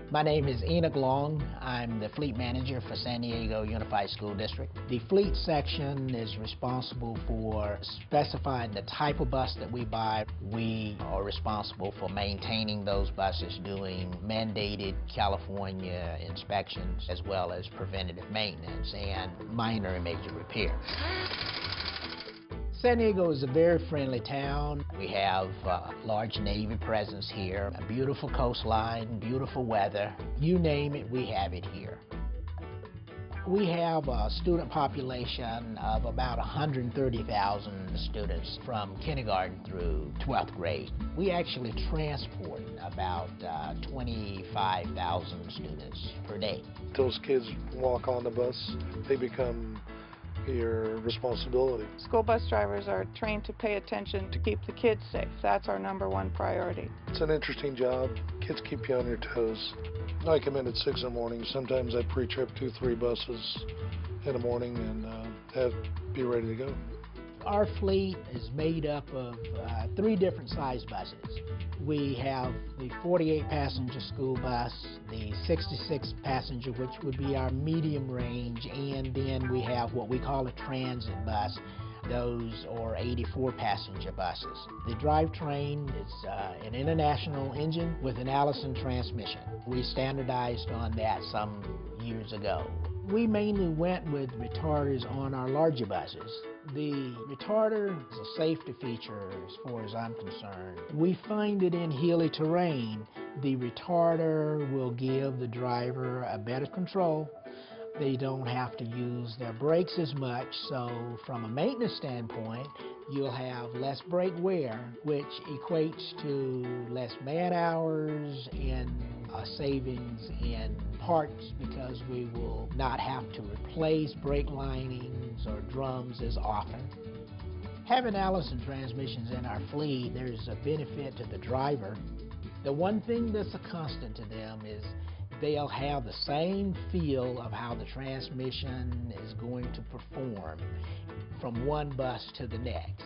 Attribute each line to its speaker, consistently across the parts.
Speaker 1: My name is Enoch Long. I'm the fleet manager for San Diego Unified School District. The fleet section is responsible for specifying the type of bus that we buy. We are responsible for maintaining those buses, doing mandated California inspections, as well as preventative maintenance and minor and major repair. San Diego is a very friendly town. We have a large Navy presence here, a beautiful coastline, beautiful weather. You name it, we have it here. We have a student population of about 130,000 students from kindergarten through 12th grade. We actually transport about 25,000 students per day.
Speaker 2: Those kids walk on the bus, they become your responsibility.
Speaker 3: School bus drivers are trained to pay attention to keep the kids safe. That's our #1 priority.
Speaker 2: It's an interesting job. Kids keep you on your toes. I come in at 6 in the morning. Sometimes I pre-trip 2-3 buses in the morning and be ready to go.
Speaker 1: Our fleet is made up of 3 different size buses. We have the 48-passenger school bus, the 66-passenger, which would be our medium range, and then we have what we call a transit bus. Those are 84-passenger buses. The drivetrain is an international engine with an Allison transmission. We standardized on that some years ago. We mainly went with retarders on our larger buses. The retarder is a safety feature as far as I'm concerned. We find that in hilly terrain, the retarder will give the driver a better control. They don't have to use their brakes as much, so from a maintenance standpoint, you'll have less brake wear, which equates to less man hours and savings in parts, because we will not have to replace brake linings or drums as often. Having Allison transmissions in our fleet, there's a benefit to the driver. The one thing that's a constant to them is they'll have the same feel of how the transmission is going to perform from one bus to the next.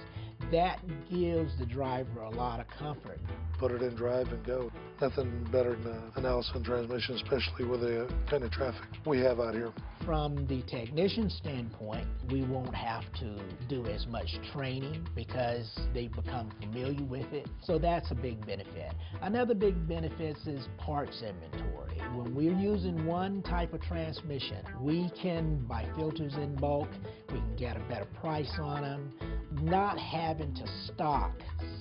Speaker 1: That gives the driver a lot of comfort.
Speaker 2: Put it in drive and go. Nothing better than an Allison transmission, especially with the kind of traffic we have out here.
Speaker 1: From the technician standpoint, we won't have to do as much training because they've become familiar with it. So that's a big benefit. Another big benefit is parts inventory. When we're using one type of transmission, we can buy filters in bulk. We can get a better price on them. Not having to stock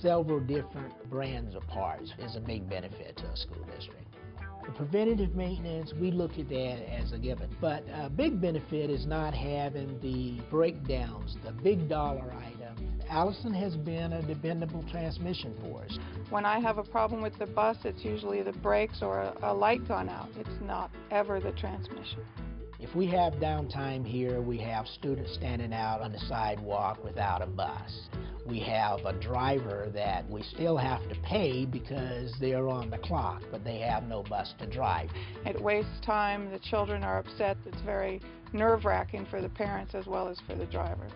Speaker 1: several different brands of parts is a big benefit to a school district. The preventative maintenance, we look at that as a given. But a big benefit is not having the breakdowns, the big dollar item. Allison has been a dependable transmission for us.
Speaker 3: When I have a problem with the bus, it's usually the brakes or a light gone out. It's not ever the transmission.
Speaker 1: If we have downtime here, we have students standing out on the sidewalk without a bus. We have a driver that we still have to pay because they're on the clock, but they have no bus to drive.
Speaker 3: It wastes time. The children are upset. It's very nerve-wracking for the parents as well as for the driver.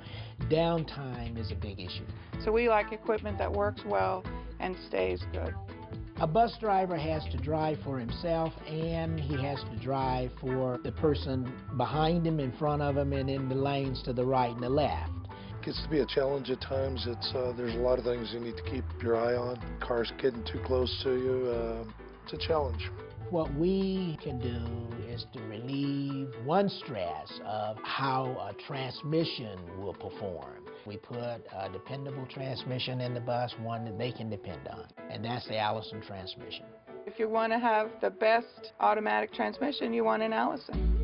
Speaker 1: Downtime is a big issue.
Speaker 3: So we like equipment that works well and stays good.
Speaker 1: A bus driver has to drive for himself, and he has to drive for the person behind him, in front of him, and in the lanes to the right and the left.
Speaker 2: It gets to be a challenge at times. There's a lot of things you need to keep your eye on. Cars getting too close to you. It's a challenge.
Speaker 1: What we can do is to relieve one stress of how a transmission will perform. We put a dependable transmission in the bus, one that they can depend on, and that's the Allison transmission.
Speaker 3: If you want to have the best automatic transmission, you want an Allison.